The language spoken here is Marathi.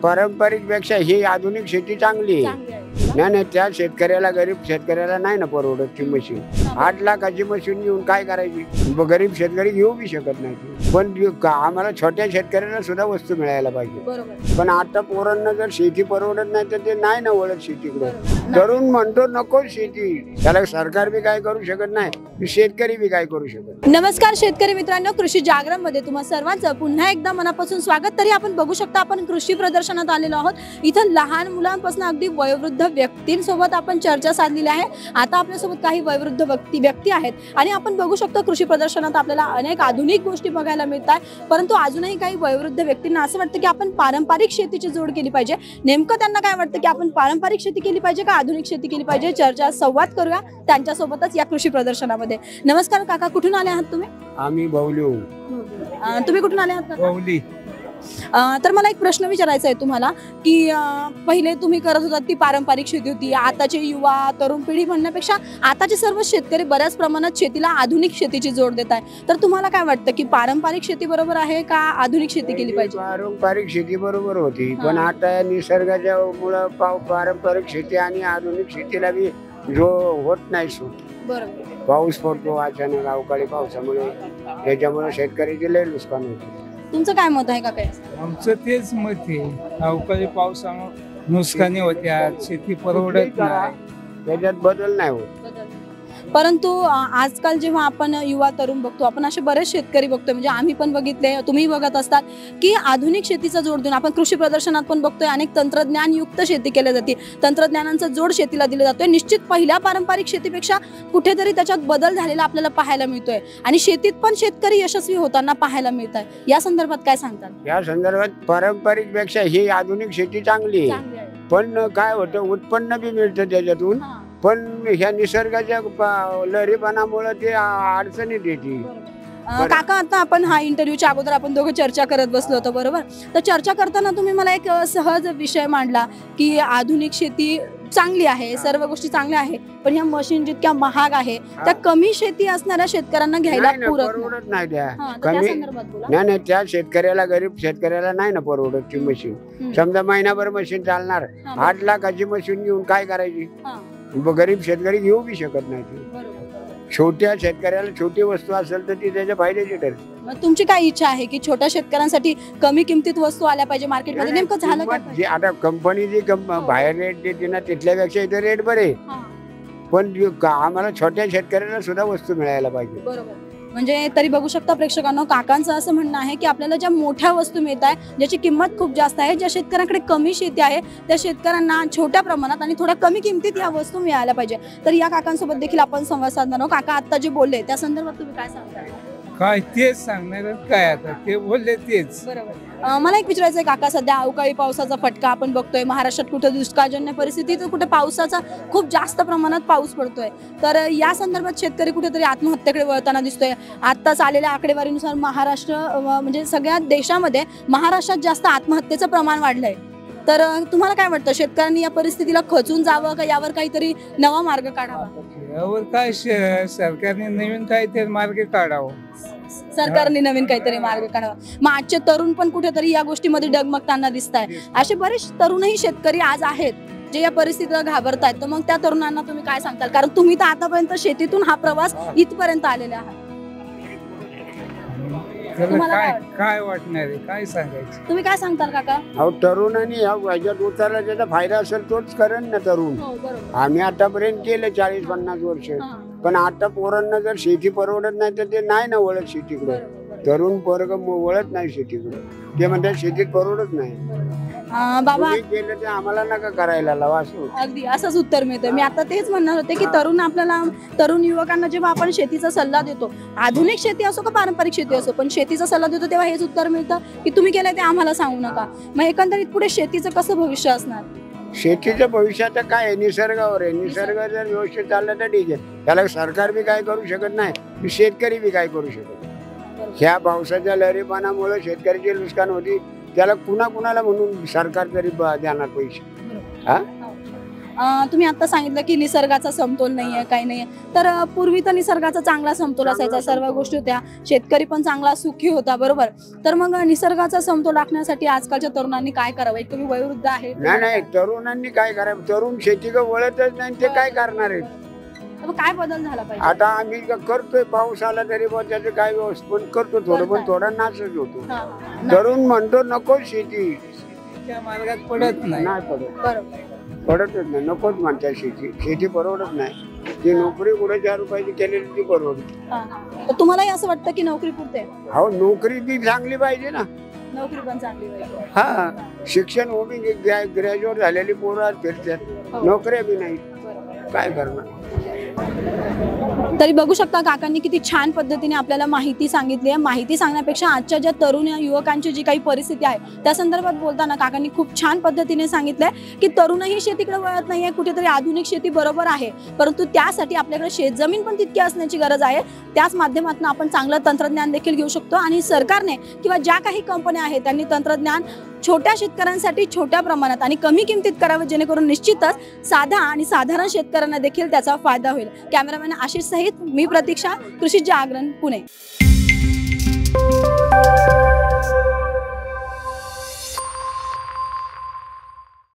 पारंपरिक पेक्षा ही आधुनिक शेती चांगली आहे. नाही त्या शेतकऱ्याला, गरीब शेतकऱ्याला नाही ना परवडत ती मशीन. 8 लाखाची मशीन घेऊन काय करायची? गरीब शेतकरी घेऊ बी शकत नाही. पण आम्हाला छोट्या शेतकऱ्याला सुद्धा वस्तू मिळायला पाहिजे. पण आता पोरांना जर शेती परवडत नाही तर ते नाही ना वळत शेतीकडे. तरुण म्हणतो नको शेती, त्याला सरकार बी काय करू शकत नाही, शेतकरी बी काय करू शकत. नमस्कार शेतकरी मित्रांनो, कृषी जागरण मध्ये तुम्हा सर्वांचं पुन्हा एकदा मनापासून स्वागत. तरी आपण बघू शकता आपण कृषी प्रदर्शनात आलेलो आहोत. इथं लहान मुलांपासून अगदी वयोवृद्ध व्यक्तींसोबत आपण चर्चा साधलेली आहे. आता आपल्यासोबत काही वयोवृद्ध व्यक्ती आहेत आणि आपण बघू शकतो कृषी प्रदर्शनात आपल्याला अनेक आधुनिक गोष्टी बघायला मिळतात. परंतु अजूनही काही वयोवृद्ध व्यक्तींना असं वाटतं की आपण पारंपरिक शेतीची जोड केली पाहिजे. नेमकं त्यांना काय वाटतं की आपण पारंपरिक शेती केली पाहिजे का आधुनिक शेती केली पाहिजे? चर्चा संवाद करूया त्यांच्यासोबतच या कृषी प्रदर्शनामध्ये. नमस्कार काका, कुठून आले आहात तुम्ही? आम्ही बाहुली. तुम्ही कुठून आले आहात? बाहुली. तर मला एक प्रश्न विचारायचा आहे तुम्हाला की पहिले तुम्ही करत होतात ती पारंपरिक शेती होती. आताचे युवा तरुण पिढी म्हणण्यापेक्षा आताचे सर्व शेतकरी बऱ्याच प्रमाणात शेतीला आधुनिक शेतीची जोड देत आहे. तर तुम्हाला काय वाटतं की पारंपरिक शेती बरोबर आहे का आधुनिक शेती केली पाहिजे? पारंपरिक शेती बरोबर होती, पण आता निसर्गाच्या मुळे पारंपरिक शेती आणि आधुनिक शेतीला बी जो होत नाही. बरोबर. पाऊस पडतो अचानक अवकाळी पावसामुळे, त्याच्यामुळे शेतकऱ्याचे लय नुकसान होते. तुमचं काय मत आहे का? काय आमचं तेच मत आहे. अवकाळी पावसामुळे नुकसानी होत्या, शेती परवडत नाही, त्याच्यात बदल नाही होत. परंतु आजकाल जेव्हा आपण युवा तरुण बघतो, आपण असे बरेच शेतकरी बघतोय, म्हणजे आम्ही पण बघितले, तुम्ही बघत असतात की आधुनिक शेतीचा जोड देऊन आपण कृषी प्रदर्शनात पण बघतोय अनेक तंत्रज्ञान युक्त शेती केली जाते. तंत्रज्ञानाचा जोड शेतीला दिला जातोय. निश्चित पहिल्या पारंपरिक शेतीपेक्षा कुठेतरी त्याच्यात बदल झालेला आपल्याला पाहायला मिळतोय आणि शेतीत पण शेतकरी यशस्वी होताना पाहायला मिळत आहे. या संदर्भात काय सांगतात? या संदर्भात पारंपरिक पेक्षा ही आधुनिक शेती चांगली आहे. पण काय होतं, उत्पन्न बी मिळतं त्याच्यातून, पण ह्या निसर्गाच्या लहरीपणामुळे ते अडचणीत येते. काका, आता आपण हा इंटरव्ह्यूच्या अगोदर आपण दोघं चर्चा करत बसलो होतो, बरोबर? तर चर्चा करताना तुम्ही मला एक सहज विषय मांडला की आधुनिक शेती चांगली आहे, सर्व गोष्टी चांगल्या आहे, पण ह्या मशीन जितक्या महाग आहे त्या कमी शेती असणाऱ्या शेतकऱ्यांना घ्यायला परवडत नाही. त्या कमी नाही त्या शेतकऱ्याला, गरीब शेतकऱ्याला नाही ना परवडत ती मशीन. समजा महिनाभर मशीन चालणार, 8 लाखाची मशीन घेऊन काय करायची? गरीब शेतकरी घेऊ बी शकत नाही. छोट्या शेतकऱ्याला छोटी वस्तू असेल तर ती त्याच्या फायद्याची ठरते. तुमची काय इच्छा आहे की छोट्या शेतकऱ्यांसाठी कमी किमतीत वस्तू आल्या पाहिजे मार्केटमध्ये? नेमकं झालं का? आता कंपनी जी बाहेर रेट देते ना तिथल्यापेक्षा इथे रेट बरे, पण आम्हाला छोट्या शेतकऱ्याला सुद्धा वस्तू मिळायला पाहिजे. बरोबर. म्हणजे तरी बघू शकता प्रेक्षकांना, काकांचं असं म्हणणं आहे की आपल्याला ज्या मोठ्या वस्तू मिळत आहे, ज्याची किंमत खूप जास्त आहे, ज्या शेतकऱ्यांकडे कमी शेती आहे त्या शेतकऱ्यांना छोट्या प्रमाणात आणि थोड्या कमी किमतीत या वस्तू मिळायला पाहिजे. तर या काकांसोबत देखील आपण संवाद साधणार आहोत. काका आता जे बोलले त्या संदर्भात तुम्ही काय सांगता? काय तेच सांगणार काय, आता ते बोलले तेच. बरोबर. मला एक विचारायचं आहे काका, सध्या अवकाळी पावसाचा फटका आपण बघतोय महाराष्ट्रात. कुठे दुष्काळजन्य परिस्थिती तर कुठे पावसाचा खूप जास्त प्रमाणात पाऊस पडतोय. तर या संदर्भात शेतकरी कुठेतरी आत्महत्येकडे वळताना दिसतोय. आत्ताच आलेल्या आकडेवारीनुसार महाराष्ट्र म्हणजे सगळ्या देशामध्ये महाराष्ट्रात जास्त आत्महत्येचं प्रमाण वाढलंय. तर तुम्हाला काय वाटतं, शेतकऱ्यांनी या परिस्थितीला खचून जावं का यावर काहीतरी नवा मार्ग काढावा? यावर काय सरकारने नवीन काहीतरी मार्ग काढावा. सरकारने नवीन काहीतरी मार्ग काढावा. मग आजचे तरुण पण कुठेतरी या गोष्टीमध्ये डगमगताना दिसत आहे. असे बरेच तरुणही शेतकरी आज आहेत जे या परिस्थितीला घाबरतायत. तर मग त्या तरुणांना तुम्ही काय सांगताल? कारण तुम्ही तर आतापर्यंत शेतीतून हा प्रवास इथपर्यंत आलेले आहात. काय वाटणार आहे, काय सांगायचं? तुम्ही काय सांगताल काका? तरुणांनी ह्याच्यात उतरला त्याचा फायदा असेल तोच करेन ना तरुण. आम्ही आतापर्यंत केलं 40-50 वर्ष, पण आता पोरांना जर शेती परवडत नाही तर ते नाही ना वळत शेतीकडे. तरुण पोरग वळत नाही शेतीकडे, ते म्हणतात शेतीत परवडत नाही. बाबा केलं ते आम्हाला नका करायला लावा. अगदी असंच उत्तर मिळतं. मी आता तेच म्हणणार होते की तरुण युवकांना जेव्हा आपण शेतीचा सल्ला देतो, आधुनिक शेती असो का पारंपरिक शेती असो, पण शेतीचा सल्ला देतो तेव्हा हेच उत्तर मिळतं की तुम्ही केलंय ते आम्हाला सांगू नका. मग एकंदरीत पुढे शेतीचं कसं भविष्य असणार? शेतीचं भविष्य आता काय आहे, निसर्गावर आहे. निसर्ग जर व्यवस्थित चाललं तर ठीक आहे, त्याला सरकार बी काय करू शकत नाही, शेतकरी बी काय करू शकत नाही. ह्या पावसाच्या लहरीपणामुळे शेतकऱ्याची नुकसान होती, त्याला कुणाला म्हणून सरकार तरी देणार पैसे. तुम्ही आता सांगितलं की निसर्गाचा समतोल नाहीये, काही नाहीये, तर पूर्वी तर निसर्गाचा चांगला समतोल असायचा, सर्व गोष्टी होत्या, शेतकरी पण चांगला सुखी होता, बरोबर. तर मग निसर्गाचा समतोल राखण्यासाठी आजकालच्या तरुणांनी काय करावं? एक तुम्ही वयोवृद्ध आहे, नाही तरुणांनी काय करावं? तरुण शेतीकडे वळतच नाही, ते काय करणार आहेत? तर मग काय बदल झाला पाहिजे? आता आम्ही करतोय, पाऊस आला तरी त्याचं काय व्यवस्थापन करतो, थोडं पण थोडा नाशच होतो. हा, हा. तरुण म्हणतो नको शेती, त्या मार्गात पडत नाही. नाही पडत, बरोबर. पडतच नाही, नकोच म्हणतात शेती. शेती परवडत नाही. ती नोकरी कुठे 4 रुपयाची केलेली ती परवडते. हा, हा. तर तुम्हालाही असं वाटतं की नोकरी पुरते? हो, नोकरी बी चांगली पाहिजे ना. नोकरी पण चांगली पाहिजे. हा, शिक्षण होऊन ग्रॅज्युएट झालेली पोरं आज फिरतात, हो. नोकऱ्या बी नाही, बरोबर. काय करणार? तरी बघू शकता काकांनी किती छान पद्धतीने आपल्याला माहिती सांगितली आहे. माहिती सांगण्यापेक्षा आजच्या ज्या तरुण युवकांची जी काही परिस्थिती आहे त्या संदर्भात बोलताना काकांनी खूप छान पद्धतीने सांगितलंय की तरुणही शेतीकडे वळत नाहीये, कुठेतरी आधुनिक शेती बरोबर आहे, परंतु त्यासाठी आपल्याकडे शेतजमीन पण तितकी असण्याची गरज आहे. त्याच माध्यमातून आपण चांगलं तंत्रज्ञान देखील घेऊ शकतो आणि सरकारने किंवा ज्या काही कंपन्या आहेत त्यांनी तंत्रज्ञान छोट्या शेतकऱ्यांसाठी छोट्या प्रमाणात आणि कमी किमतीत करावे, जेणेकरून निश्चितच साधा आणि साधारण शेतकऱ्यांना देखील त्याचा फायदा होईल. कॅमेरामॅन आशिष सहित मी प्रतीक्षा, कृषी जागरण, पुणे.